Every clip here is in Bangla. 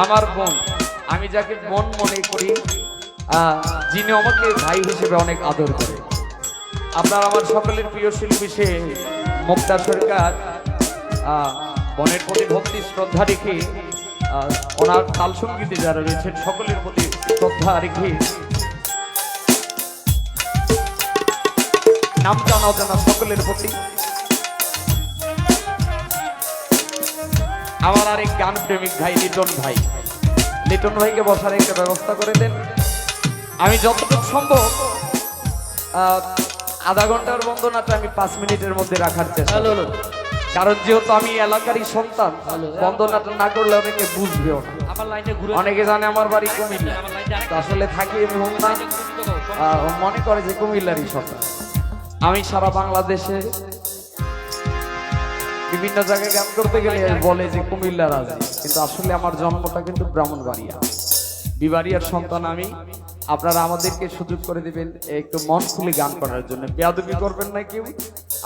আমার বোন, আমি যাকে বোন মনে করি, যিনি আমাকে ভাই হিসেবে অনেক আদর করে। আপনার আমার সকলের প্রিয় শিল্পী সে মুক্তা সরকার, বোনের প্রতি ভক্তি শ্রদ্ধা রেখে ওনার তাল সঙ্গীতে যারা রয়েছেন সকলের প্রতি শ্রদ্ধা রেখে নাম জানা অজানা সকলের প্রতি আমার আরেক গান প্রেমিক ভাই লিটন ভাইকে বসার একটা ব্যবস্থা করে দেন। আমি যতটুকু সম্ভব আধা ঘন্টার বন্দনাটা আমি 5 মিনিটের মধ্যে রাখার চেষ্টা করব, কারণ যেহেতু আমি এলাকারই সন্তান, বন্দনাটা না করলে অনেকে বুঝবেও না। অনেকে জানে আমার বাড়ি কুমিল্লা, আসলে থাকি মোহনা, মনে করে যে কুমিল্লারই সন্তান। আমি সারা বাংলাদেশে বিভিন্ন জায়গায় গান করতে গেলে বলে যে কুমিল্লার আছে, কিন্তু আসলে আমার জন্মটা কিন্তু ব্রাহ্মণবাড়িয়া, বিবাড়িয়ার সন্তান আমি। আপনারা আমাদেরকে সুযোগ করে দিবেন একটু মন খুলে গান করার জন্য, বেয়াদবি করবেন না কেউ,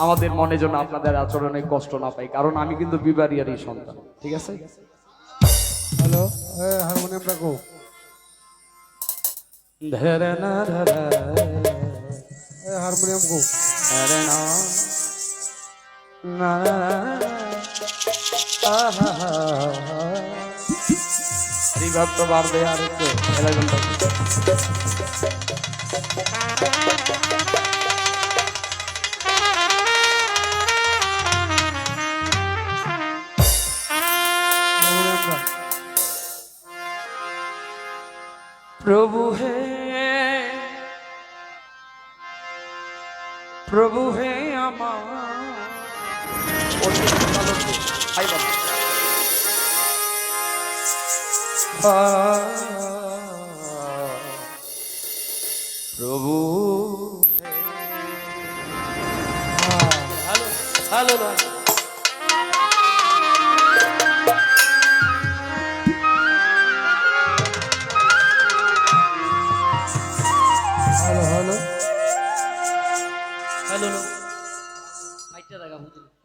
আমাদের মনে যেন আপনাদের আচরণে কষ্ট না পাই, কারণ আমি কিন্তু বিবাড়িয়ারই সন্তান। ঠিক আছে? হ্যালো, হারমোনিয়াম রাখো। হারমোনিয়াম গো। রিভাব তো বাড়বে আর একটু 11 प्रभु है प्रभु हेलो हेलो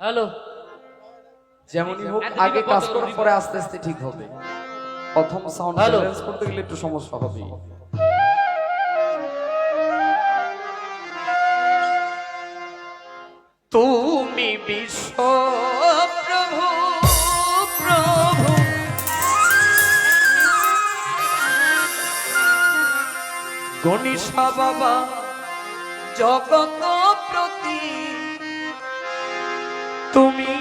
হ্যালো, যেমনই হোক আগে কাজ করার পরে আস্তে আস্তে ঠিক হবে। প্রথম সাউন্ড ব্যালেন্স করতে গেলে একটু সমস্যা হবে। তুমি বিশ্ব প্রভু প্রভু, গণেশা বাবা জগত প্রতি, তুমি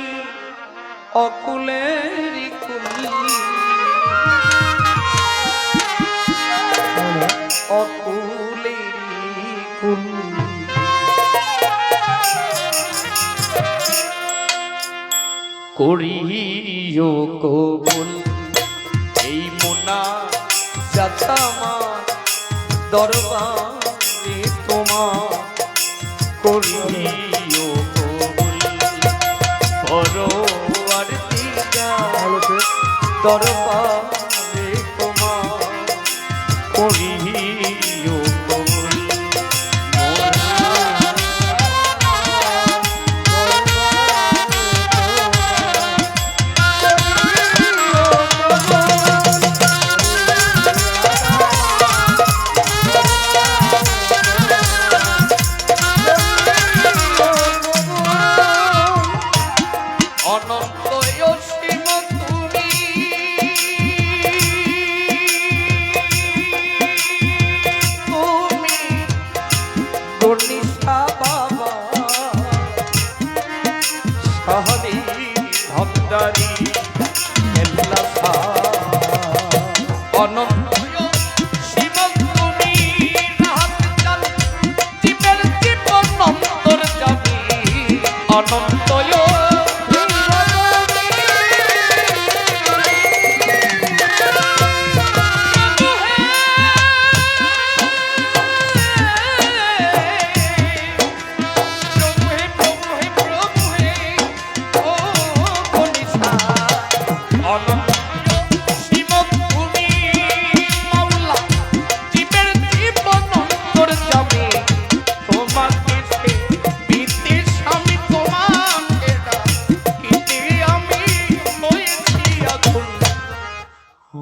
অকুলের কুলি, অকুলের কুলি, করিও কবুল এই মোনা যাতামা দরবারে তোমার, করিও পরোয়ার দিগার দরবারে তোমার, করিও কবুল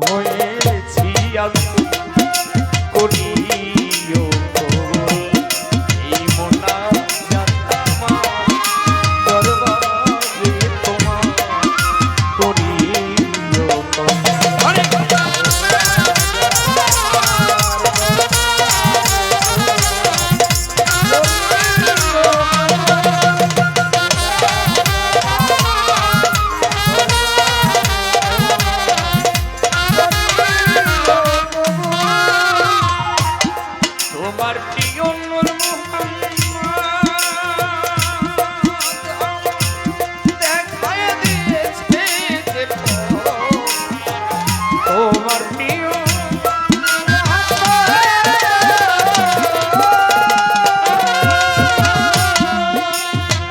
হয়েছি আমি করিও এই মোনা যাত্রা দরবারে তোমার করিও অনেক তোমার প্রিয় নূর মুহাম্মদ দেখায় দিয়েছে যে তোমার প্রিয়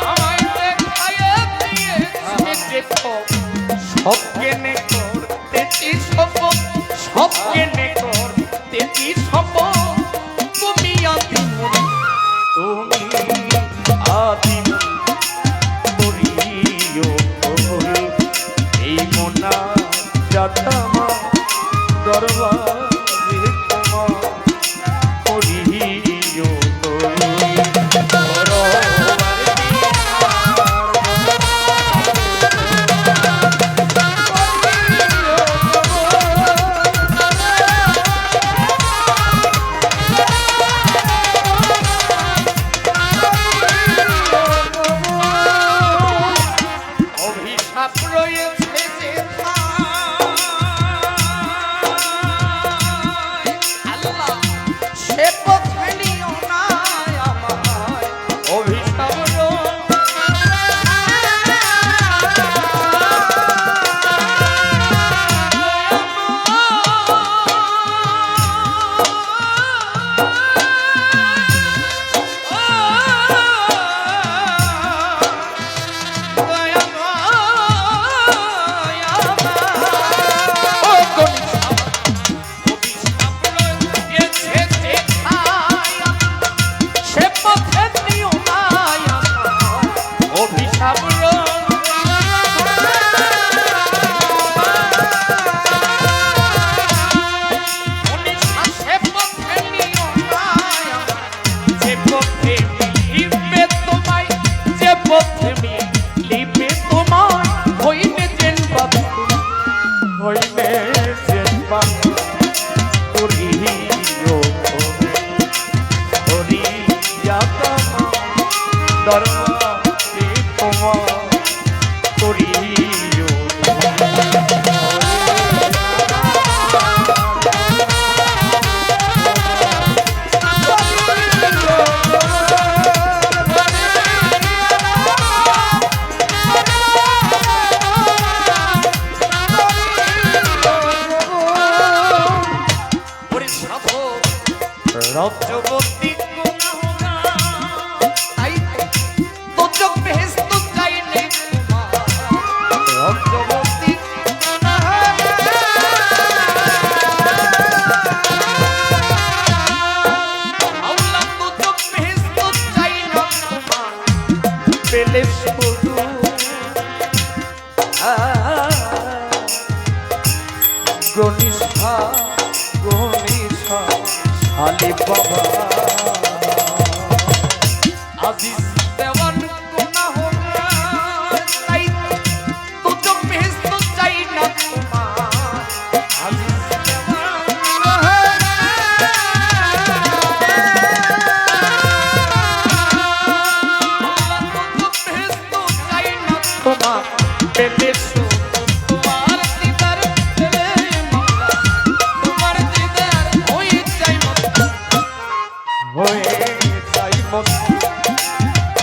আমায় দেখায় দিয়েছে যে সব কেনে করতেছি সব কেনে করতেছি সব তুমি আদিম করিও এই মোনা যাত্রা দরবারে তোমার করিও অভিশাপ রয়েছে যে আল্লাহ সে পথে নিও না আমায় অভিশাপ দরবারে তোমার করিও রজ্জবতী তাই তো চোখ বেহেস্ত চাইলে রজ্জবতী আল্লাহ তো চোখ বেহেস্ত চাই না তোমার পেলে শুধু গনিষ্ঠা আলি বাবা আজিজ দেওয়ান গুনাহ হোগা তাই তো তো বেহেশত চাই না তোমার আজিজ দেওয়ান আল্লাহ তো বেহেশত চাই না তোমার পেলে তোমার দিদার পেলে তোমার দিদার হয়ে যাই মত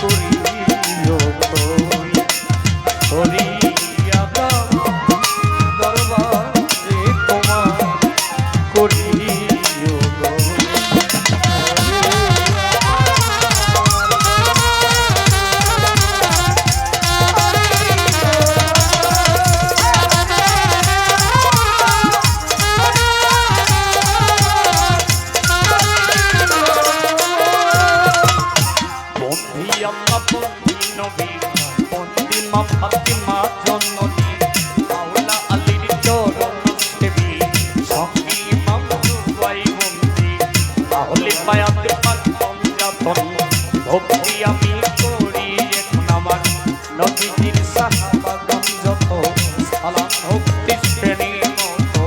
ভক্তি আমি করি এখন আমার নবীজির সাহাবাগণ যত সালাম ভক্তি শ্রেণী মতো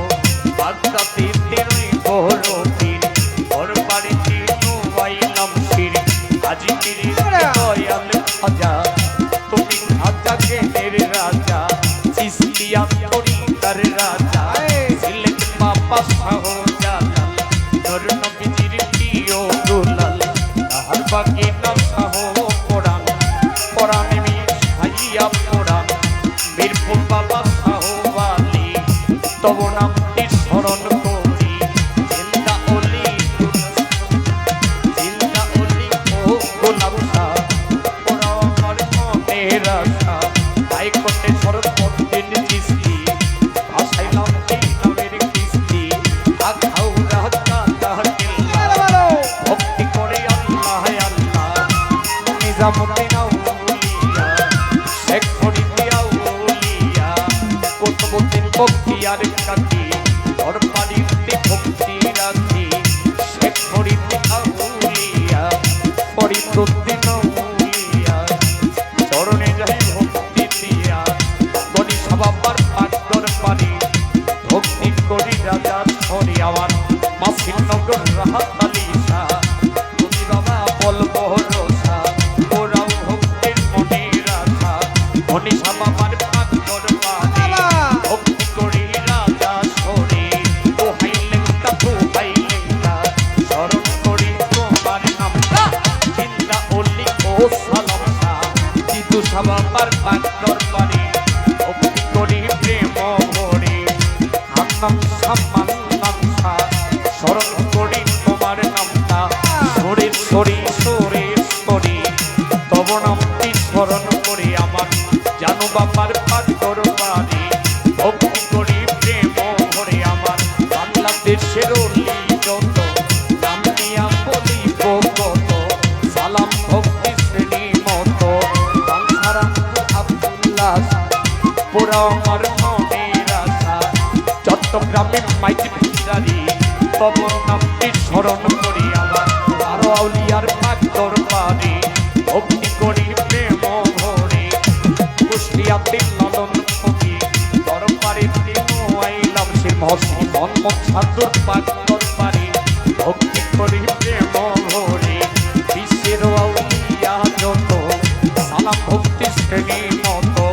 বাগদাদের তেরোই বড় পীর ওর বাড়িতে নুয়াইলাম শির আজিমির দয়াল খাজা তুমি খাজা জ্ঞানের রাজা চিস্তিয়া তরিকার রাজা সিলেট বাবা শাহ জালাল নূর নবীজির প্রিয় দুলাল তাহার বাকি নাম শাহ কোরআন কোরআনে মিশাইয়া কোরআন বীরপুর বাবা শাহ আলী তব নামটি স্মরণ করি জিন্দা অলি জিন্দা অলি ও গোলাপ শাহ ওরা আমার মনের আশা তাই করতে সরস্বতীর কিস্তি ভাসাইলাম এই নামের কিস্তি আখাও রাজা তাহার ভক্তি করে আল্লাহ আল্লাহ নিজামুদ্দিন আউলিয়া শেখ ফরিদ আউলিয়া কুতুবুদ্দিন বখতিয়ার কাকি ওর বাড়িতে ভক্তি রাখি শেখ ফরিদ আউলিয়া ফরিদুদ্দিন আউলিয়া চরণে যাই ভক্তি দিয়া গণি সবাবার পাকর পানি ভক্তি করি রাজা হরি আমার মাসির নগর রাহাত আলী শাহ তুমি বাবা বলবো রোসা ওরাও ভক্তির মনে রাখা গণি সবাবার পাকর পানি ভক্তি করি রাজা হরি ও হাইলেঙ্গা তো হাইলেঙ্গা স্মরণ করি তোমার নামটা জিন্দা অলি ও সালাম শাহ জিতু সবাবার পাকর পানি ভক্তি করি প্রেম ভরে হান্নান সম্মান নামসা স্মরণ করি তোমার নামটা সরে সরে সরে সরে তব নামটি স্মরণ করি আমার জানো বাবার পাকর পানি ভক্তি করি প্রেম ভরে আমার বাংলাদেশের অলি যত নাম নিয়া বলিব কত সালাম ভক্তি শ্রেণী মতো বাংসারাম আব্দুল্লাহ পুরা আমার মনের আশা চট্টগ্রামে মাইতি ভিড়ারি তব নামটি স্মরণ করি আমার আরো আউলিয়ার পাকর পানি ভক্তি করি প্রেম ভরে কুষ্টিয়াতে লালন ফকি দরবারে আইলাম সে মহসি মনমন সাধুর পাকর পানি ভক্তি করি প্রেম ভরে বিশ্বের আউলিয়া যত সালাম ভক্তি শ্রেণী মতো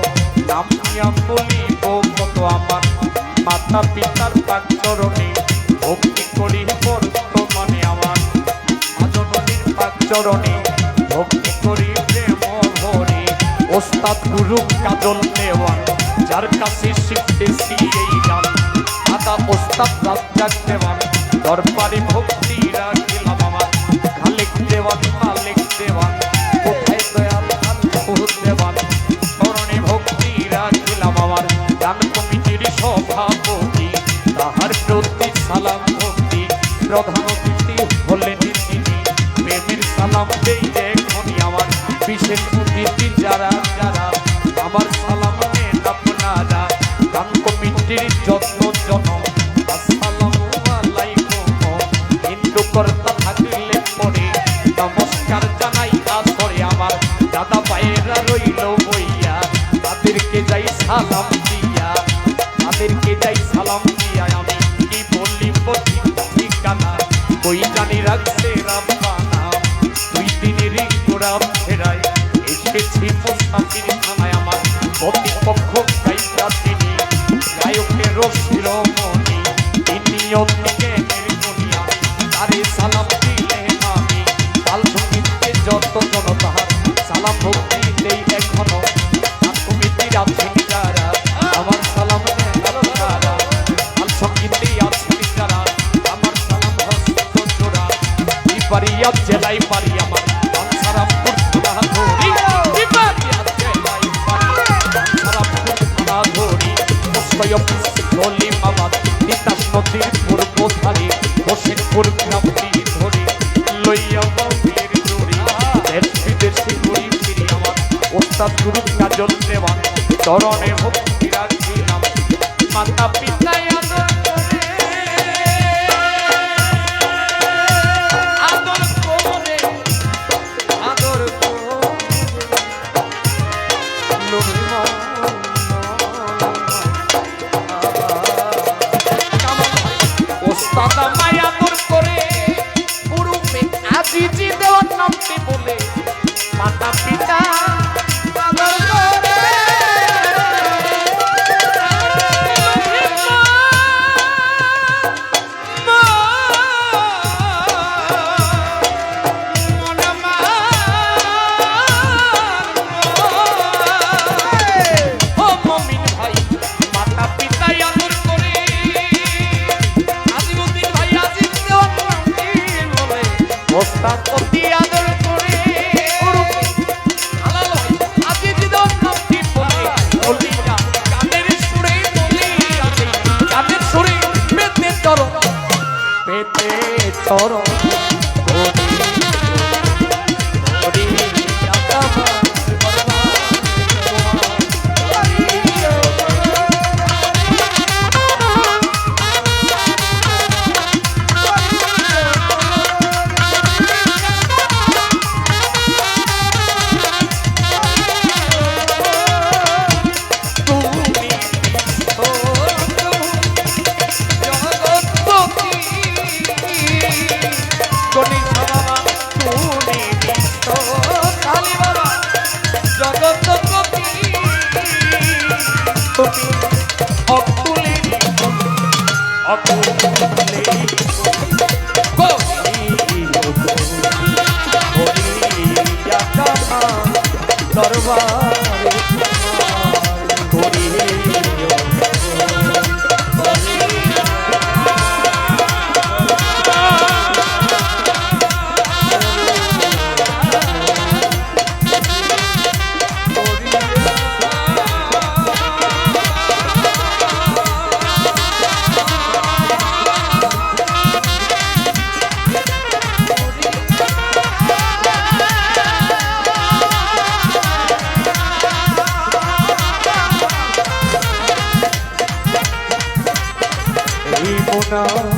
নাম নিয়া বলিব কত আমার মাতা পিতার পাকচরণে ভক্তি করি বর্তমানে আমার মাজননীর পাকচরণে ভক্তি করি প্রেম ভরে ওস্তাদ গুরু কাজল দেওয়ান যার কাছে শিখতেছি এই গান দাদা ওস্তাদ রাজ্জাক দেওয়ান দরবারে ভক্তি রাখিলাম আমার খালেক দেওয়ান মালিক দেওয়ান কোথায় দয়াল আল্লাহ দেওয়ান স্মরণে ভক্তি রাখিলাম আমার গান কমিটির সভাপতি তাহার প্রতি সালাম ভক্তি প্রধান অতিথি হলেন তিনি প্রেমের সালাম দেই এখনই আমার বিশেষ অতিথি যারা যারা আমার সালাম নেন আপনারা গান কমিটির যত্ন জন আসসালামু আলাইকুম হিন্দু কর্তা থাকলে পরে নমস্কার জানাই আসরে আমার দাদা ভাইয়েরা রইল বইয়া তাদেরকে যাই সালাম দিয়া তাদেরকে যাই সালাম দিয়া আমি কি বলিব ঠিকানা কই জানি রাখছে রাব্বানা দুই দিনেরই গোড়া ফেরায় এসেছি মুসাফির খানায় আমার প্রতিপক্ষ গাইতা তিনি গায়কের শিরোমণি তিনি অন্যকে গুনিয়া তারে সালাম দিলে আমি কাল সঙ্গীতে যত জনতাহার সালাম ভক্তি দেই এখনো কমিটির আছেন যারা আমার সালাম নেন তারা কাল সঙ্গীতে আছেন যারা আমার সালাম হস্ত জোড়া ইপারিয়া জেলাই পারি আমার বাঞ্ছারামপুর থানা ধরি ইপারিয়া জেলাই পারি বাঞ্ছারামপুর থানা ধরি মুস্তয়পুর গলিমাবাদ তিতাস নদীর পূর্ব ধারে হোসেনপুর গ্রামটি ধরি লইয়া বাউলের জড়ি দেশ বিদেশি ঘুরি ফিরি আমার ওস্তাদ গুরু কাজল দেওয়ান চরণে ভক্তি রাখিলাম মাতা পিতায় আদর করে সদা মায়া দূর করে পুরুপে আজিজি দেওয়ার নামটি বলে মাতা পিতা আদর করে ওস্তাপতি আদর করে আলাল ভাই আজিজি দেওয়ার নামটি বলে বলিয়া গানের সুরে বলি আছে গানের সুরে পেতে চরণ ওরে আকামা মোনা